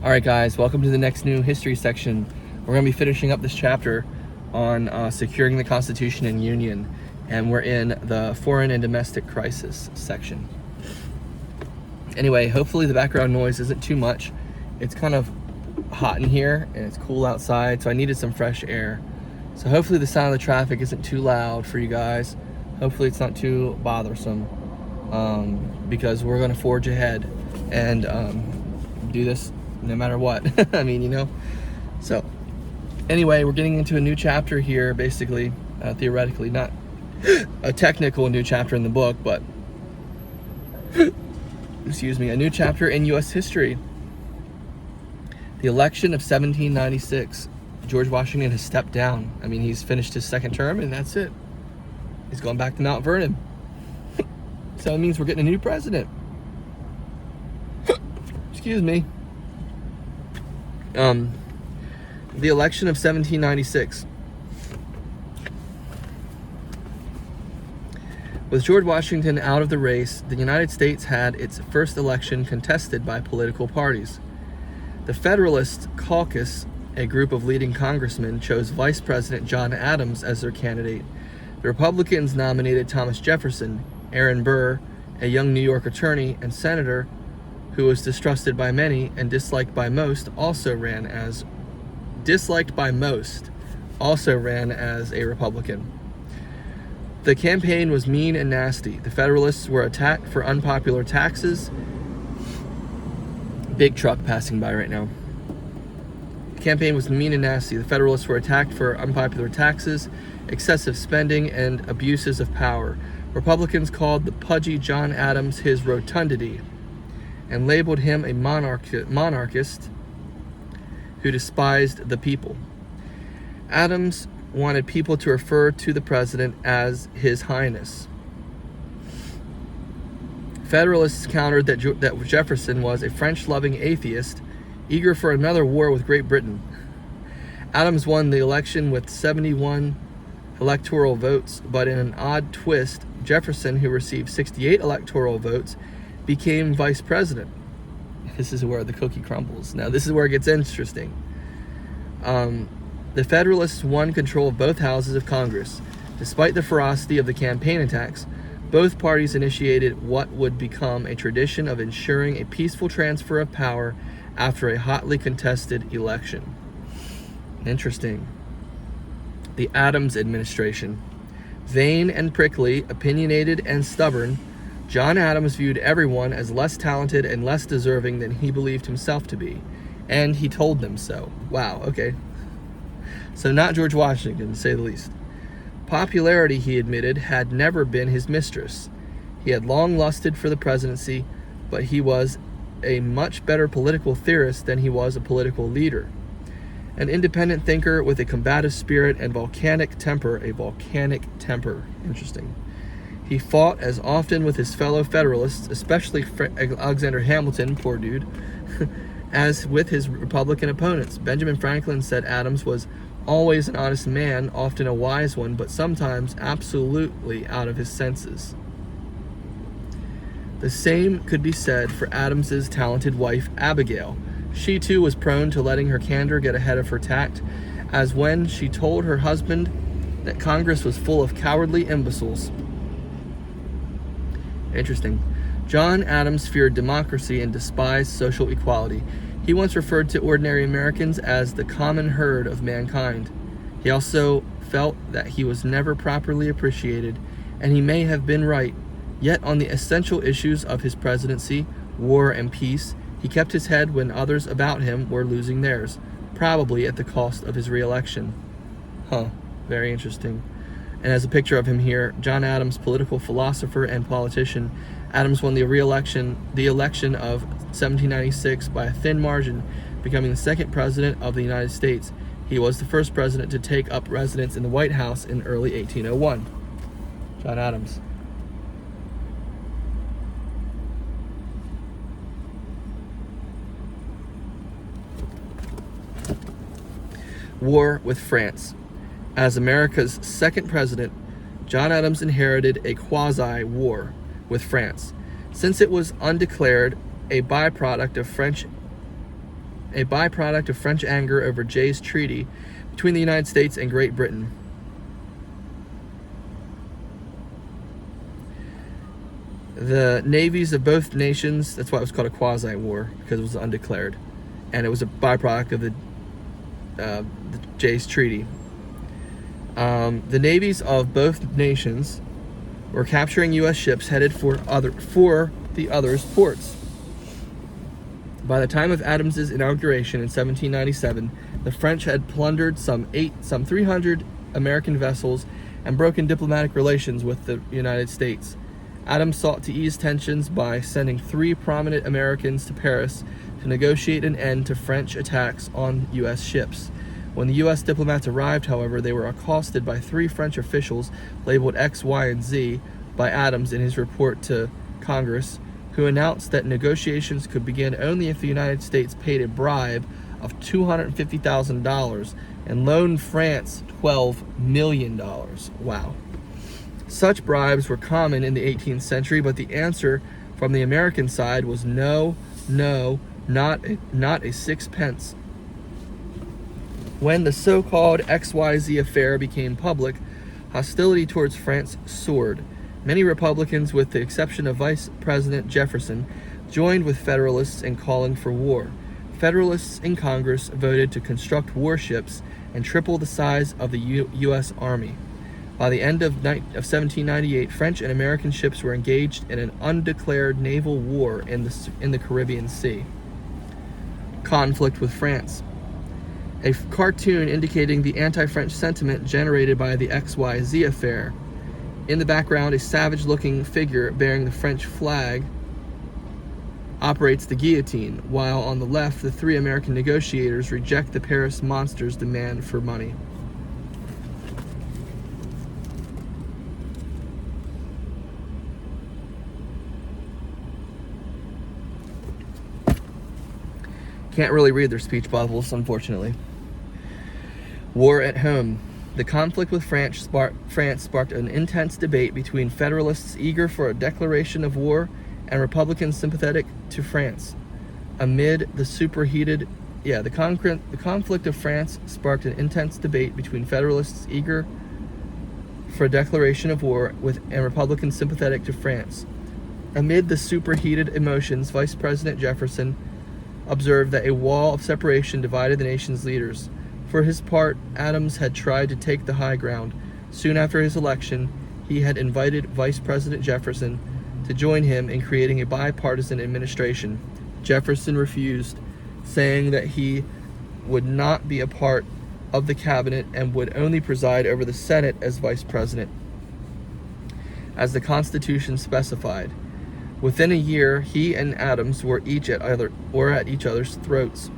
All right, guys, welcome to the next new history section. We're going to be finishing up this chapter on securing the Constitution and Union, and we're in the foreign and domestic crisis section. Anyway, hopefully the background noise isn't too much. It's kind of hot in here and it's cool outside, so I needed some fresh air. So hopefully the sound of the traffic isn't too loud for you guys. Hopefully it's not too bothersome, because we're going to forge ahead and do this no matter what. I mean, you know. So anyway, we're getting into a new chapter here, basically, theoretically, not a technical new chapter in the book, but excuse me, a new chapter in U.S. history. The election of 1796. George Washington has stepped down. I mean, he's finished his second term and that's it. He's going back to Mount Vernon. So it means we're getting a new president. Excuse me. The election of 1796. With George Washington out of the race, the United States had its first election contested by political parties. The Federalist Caucus, a group of leading congressmen, chose Vice President John Adams as their candidate. The Republicans nominated Thomas Jefferson. Aaron Burr, a young New York attorney and senator who was distrusted by many and disliked by most, also ran as a Republican. The campaign was mean and nasty. The Federalists were attacked for unpopular taxes. Big truck passing by right now. The campaign was mean and nasty. The Federalists were attacked for unpopular taxes, excessive spending, and abuses of power. Republicans called the pudgy John Adams his rotundity and labeled him a monarchist who despised the people. Adams wanted people to refer to the president as His Highness. Federalists countered that Jefferson was a French-loving atheist, eager for another war with Great Britain. Adams won the election with 71 electoral votes, but in an odd twist, Jefferson, who received 68 electoral votes, became vice president. This is where the cookie crumbles. Now, this is where it gets interesting. The Federalists won control of both houses of Congress. Despite the ferocity of the campaign attacks, both parties initiated what would become a tradition of ensuring a peaceful transfer of power after a hotly contested election. Interesting. The Adams administration. Vain and prickly, opinionated and stubborn, John Adams viewed everyone as less talented and less deserving than he believed himself to be. And he told them so. Wow, okay. So not George Washington, to say the least. Popularity, he admitted, had never been his mistress. He had long lusted for the presidency, but he was a much better political theorist than he was a political leader. An independent thinker with a combative spirit and volcanic temper. Interesting. He fought as often with his fellow Federalists, especially Alexander Hamilton, poor dude, as with his Republican opponents. Benjamin Franklin said Adams was always an honest man, often a wise one, but sometimes absolutely out of his senses. The same could be said for Adams's talented wife, Abigail. She too was prone to letting her candor get ahead of her tact, as when she told her husband that Congress was full of cowardly imbeciles. Interesting. John Adams feared democracy and despised social equality. He once referred to ordinary Americans as the common herd of mankind. He also felt that he was never properly appreciated, and he may have been right. Yet on the essential issues of his presidency, war and peace, he kept his head when others about him were losing theirs, probably at the cost of his re-election. Very interesting. And as a picture of him here, John Adams, political philosopher and politician. Adams won the election of 1796 by a thin margin, becoming the second president of the United States. He was the first president to take up residence in the White House in early 1801. John Adams. War with France. As America's second president, John Adams inherited a quasi-war with France. Since it was undeclared, a byproduct of French a byproduct of French anger over Jay's Treaty between the United States and Great Britain. The navies of both nations, that's why it was called a quasi-war, because it was undeclared, and it was a byproduct of the Jay's Treaty. The navies of both nations were capturing U.S. ships headed for the other's ports. By the time of Adams's inauguration in 1797, the French had plundered some 300 American vessels and broken diplomatic relations with the United States. Adams sought to ease tensions by sending 3 prominent Americans to Paris to negotiate an end to French attacks on U.S. ships. When the U.S. diplomats arrived, however, they were accosted by 3 French officials labeled X, Y, and Z by Adams in his report to Congress, who announced that negotiations could begin only if the United States paid a bribe of $250,000 and loaned France $12 million. Wow. Such bribes were common in the 18th century, but the answer from the American side was no, not a sixpence. When the so-called XYZ affair became public, hostility towards France soared. Many Republicans, with the exception of Vice President Jefferson, joined with Federalists in calling for war. Federalists in Congress voted to construct warships and triple the size of the U.S. Army. By the end of 1798, French and American ships were engaged in an undeclared naval war in the Caribbean Sea. Conflict with France. A cartoon indicating the anti-French sentiment generated by the XYZ affair. In the background, a savage-looking figure bearing the French flag operates the guillotine, while on the left, the 3 American negotiators reject the Paris monster's demand for money. Can't really read their speech bubbles, unfortunately. War at home. The conflict with France sparked an intense debate between Federalists eager for a declaration of war and Republicans sympathetic to France. Amid the superheated, the conflict of France sparked an intense debate between Federalists eager for a declaration of war and Republicans sympathetic to France. Amid the superheated emotions, Vice President Jefferson observed that a wall of separation divided the nation's leaders. For his part, Adams had tried to take the high ground. Soon after his election, he had invited Vice President Jefferson to join him in creating a bipartisan administration. Jefferson refused, saying that he would not be a part of the cabinet and would only preside over the Senate as vice president, as the Constitution specified. Within a year, he and Adams were at each other's throats.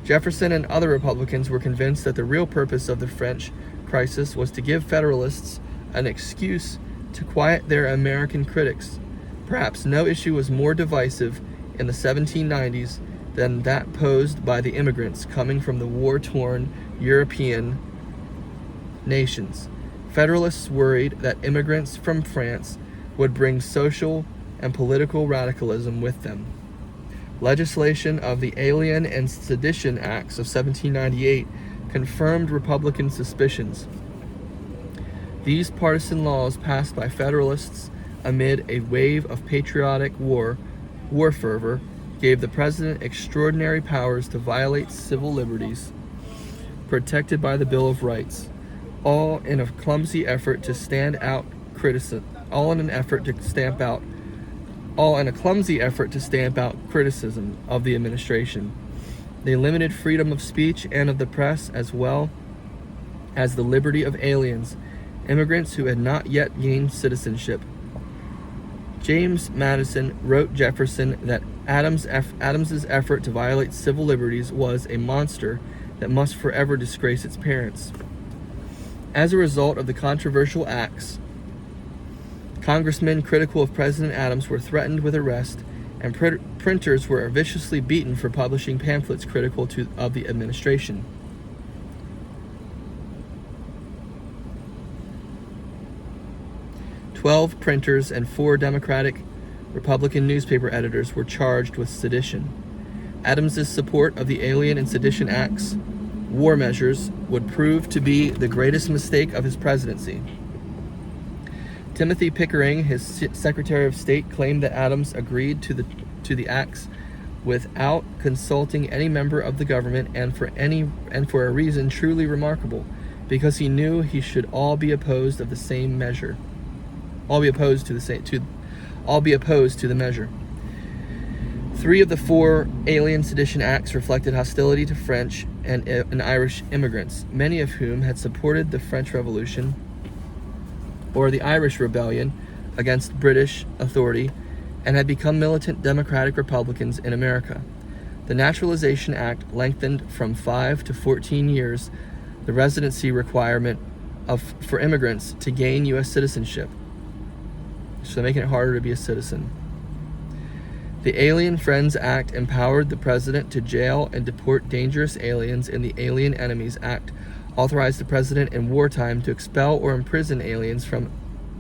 Jefferson and other Republicans were convinced that the real purpose of the French crisis was to give Federalists an excuse to quiet their American critics. Perhaps no issue was more divisive in the 1790s than that posed by the immigrants coming from the war-torn European nations. Federalists worried that immigrants from France would bring social and political radicalism with them. Legislation of the Alien and Sedition Acts of 1798 confirmed Republican suspicions. These partisan laws passed by Federalists amid a wave of patriotic war fervor gave the president extraordinary powers to violate civil liberties protected by the Bill of Rights, all in a clumsy effort to stamp out criticism of the administration. They limited freedom of speech and of the press, as well as the liberty of aliens, immigrants who had not yet gained citizenship. James Madison wrote Jefferson that Adams's effort to violate civil liberties was a monster that must forever disgrace its parents. As a result of the controversial acts, congressmen critical of President Adams were threatened with arrest, and printers were viciously beaten for publishing pamphlets critical of the administration. "12 printers and 4 Democratic Republican newspaper editors were charged with sedition. Adams's support of the Alien and Sedition Act's war measures would prove to be the greatest mistake of his presidency. Timothy Pickering, his Secretary of State, claimed that Adams agreed to the acts without consulting any member of the government, and for a reason truly remarkable, because he knew he should all be opposed to the measure. 3 of the 4 Alien Sedition Acts reflected hostility to French and Irish immigrants, many of whom had supported the French Revolution or the Irish Rebellion against British authority and had become militant Democratic Republicans in America. The Naturalization Act lengthened from 5 to 14 years the residency requirement for immigrants to gain U.S. citizenship, so making it harder to be a citizen. The Alien Friends Act empowered the president to jail and deport dangerous aliens, and the Alien Enemies Act authorized the president in wartime to expel or imprison aliens from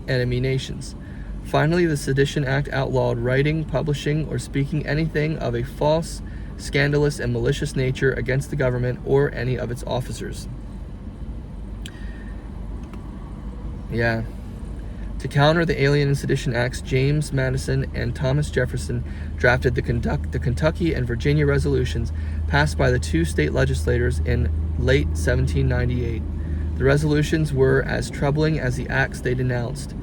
enemy nations. Finally, the Sedition Act outlawed writing, publishing, or speaking anything of a false, scandalous, and malicious nature against the government or any of its officers. To counter the Alien and Sedition Acts, James Madison and Thomas Jefferson drafted the Kentucky and Virginia resolutions passed by the 2 state legislators in late 1798. The resolutions were as troubling as the acts they denounced.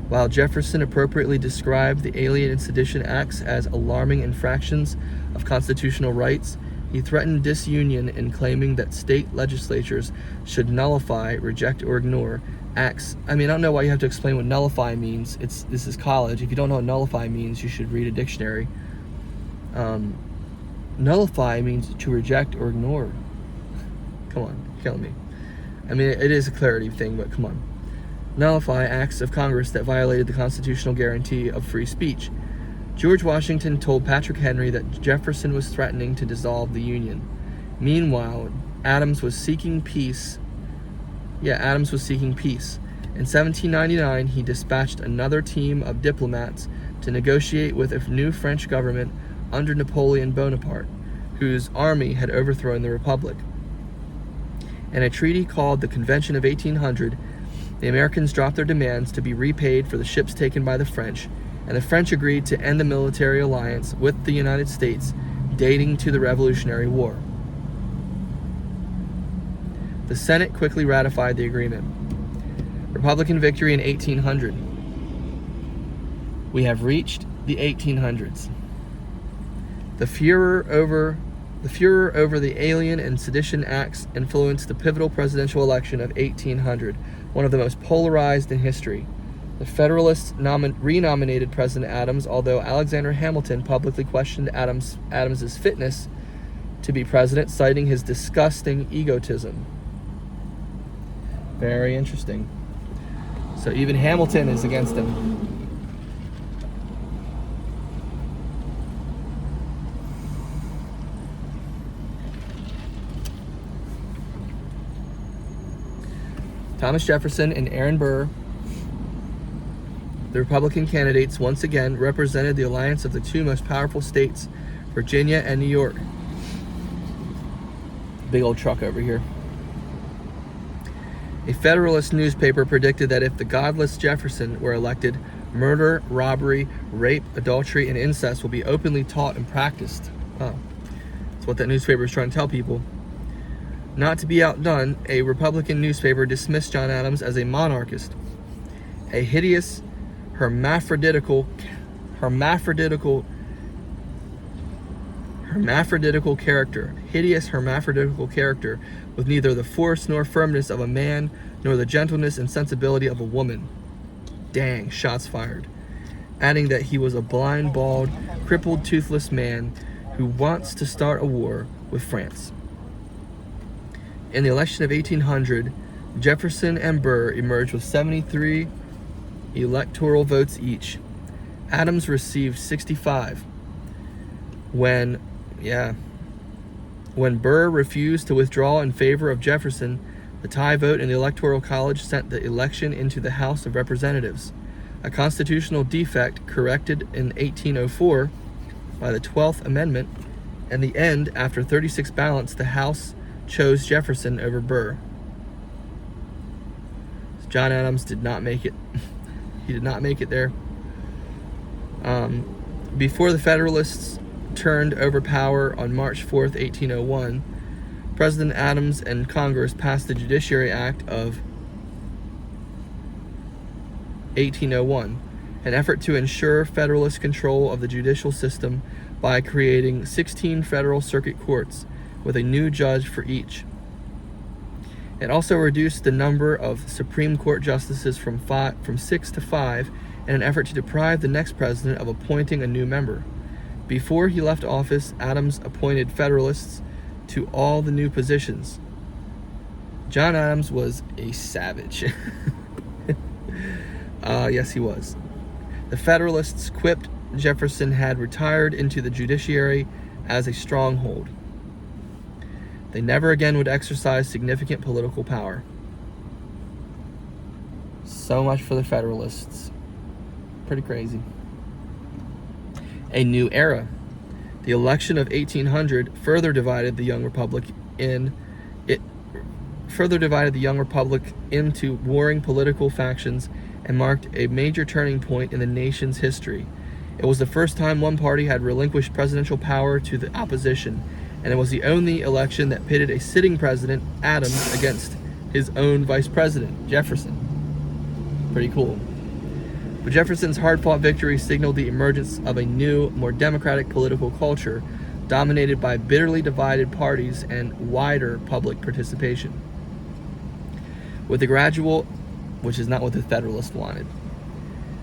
While Jefferson appropriately described the Alien and Sedition Acts as alarming infractions of constitutional rights, he threatened disunion in claiming that state legislatures should nullify, reject, or ignore acts. I don't know why you have to explain what nullify means. This is college. If you don't know what nullify means, you should read a dictionary. Nullify means to reject or ignore. Come on, you're killing me. It is a clarity thing, but come on. Nullify acts of Congress that violated the constitutional guarantee of free speech. George Washington told Patrick Henry that Jefferson was threatening to dissolve the Union. Meanwhile, Adams was seeking peace. In 1799, he dispatched another team of diplomats to negotiate with a new French government under Napoleon Bonaparte, whose army had overthrown the Republic. In a treaty called the Convention of 1800, the Americans dropped their demands to be repaid for the ships taken by the French, and the French agreed to end the military alliance with the United States dating to the Revolutionary War. The Senate quickly ratified the agreement. Republican victory in 1800. We have reached the 1800s. The furor over the Alien and Sedition Acts influenced the pivotal presidential election of 1800, one of the most polarized in history. The Federalists renominated President Adams, although Alexander Hamilton publicly questioned Adams's fitness to be president, citing his disgusting egotism. Very interesting. So even Hamilton is against him. Thomas Jefferson and Aaron Burr, the Republican candidates, once again represented the alliance of the 2 most powerful states, Virginia and New York. Big old truck over here. A Federalist newspaper predicted that if the godless Jefferson were elected, murder, robbery, rape, adultery, and incest will be openly taught and practiced. That's what that newspaper is trying to tell people. Not to be outdone, a Republican newspaper dismissed John Adams as a monarchist, a hideous hermaphroditical character with neither the force nor firmness of a man nor the gentleness and sensibility of a woman. Dang, shots fired. Adding that he was a blind, bald, crippled, toothless man who wants to start a war with France. In the election of 1800, Jefferson and Burr emerged with 73 electoral votes each. Adams received 65. When Burr refused to withdraw in favor of Jefferson, the tie vote in the Electoral College sent the election into the House of Representatives, a constitutional defect corrected in 1804 by the 12th Amendment In the end, after 36 ballots, the House chose Jefferson over Burr. John Adams did not make it. He did not make it there. Before the Federalists turned over power on March 4th, 1801, President Adams and Congress passed the Judiciary Act of 1801, an effort to ensure Federalist control of the judicial system by creating 16 federal circuit courts with a new judge for each. It also reduced the number of Supreme Court justices from 6 to 5 in an effort to deprive the next president of appointing a new member. Before he left office, Adams appointed Federalists to all the new positions. John Adams was a savage. Yes, he was. The Federalists quipped Jefferson had retired into the judiciary as a stronghold. They never again would exercise significant political power. So much for the Federalists. Pretty crazy. A new era. The election of 1800 further divided the young republic into warring political factions and marked a major turning point in the nation's history. It was the first time one party had relinquished presidential power to the opposition, and it was the only election that pitted a sitting president, Adams, against his own vice president, Jefferson. Pretty cool. But Jefferson's hard-fought victory signaled the emergence of a new, more democratic political culture dominated by bitterly divided parties and wider public participation. With the gradual, which is not what the Federalists wanted,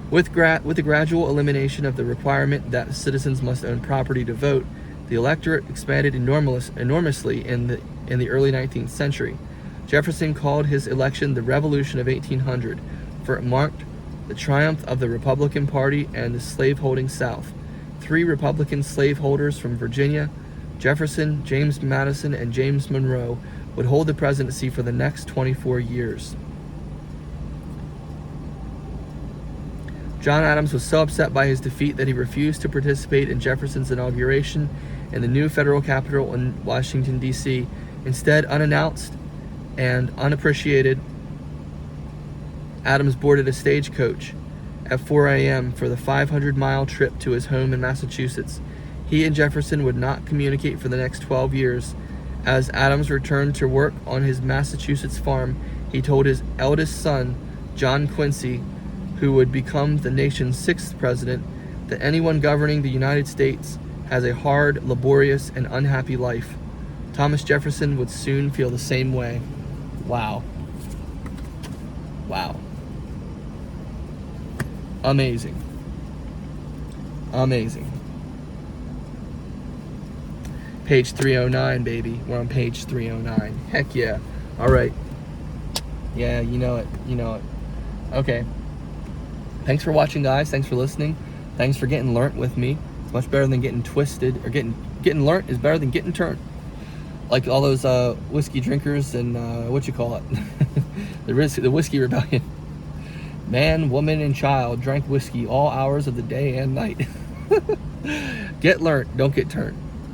with the gradual elimination of the requirement that citizens must own property to vote, the electorate expanded enormously in the early 19th century. Jefferson called his election the Revolution of 1800, for it marked the triumph of the Republican Party and the slaveholding South. 3 Republican slaveholders from Virginia, Jefferson, James Madison, and James Monroe, would hold the presidency for the next 24 years. John Adams was so upset by his defeat that he refused to participate in Jefferson's inauguration in the new federal capital in Washington, D.C. Instead, unannounced and unappreciated, Adams boarded a stagecoach at 4 a.m. for the 500-mile trip to his home in Massachusetts. He and Jefferson would not communicate for the next 12 years. As Adams returned to work on his Massachusetts farm, he told his eldest son, John Quincy, who would become the nation's 6th president, that anyone governing the United States has a hard, laborious, and unhappy life. Thomas Jefferson would soon feel the same way. Wow. Wow. Amazing. Amazing. Page 309, baby. We're on page 309. Heck yeah. All right. Yeah, you know it. You know it. Okay. Thanks for watching, guys. Thanks for listening. Thanks for getting learnt with me. It's much better than getting twisted, or getting learnt is better than getting turned. Like all those whiskey drinkers and what you call it, the Whiskey Rebellion. Man, woman, and child drank whiskey all hours of the day and night. Get learnt, don't get turned.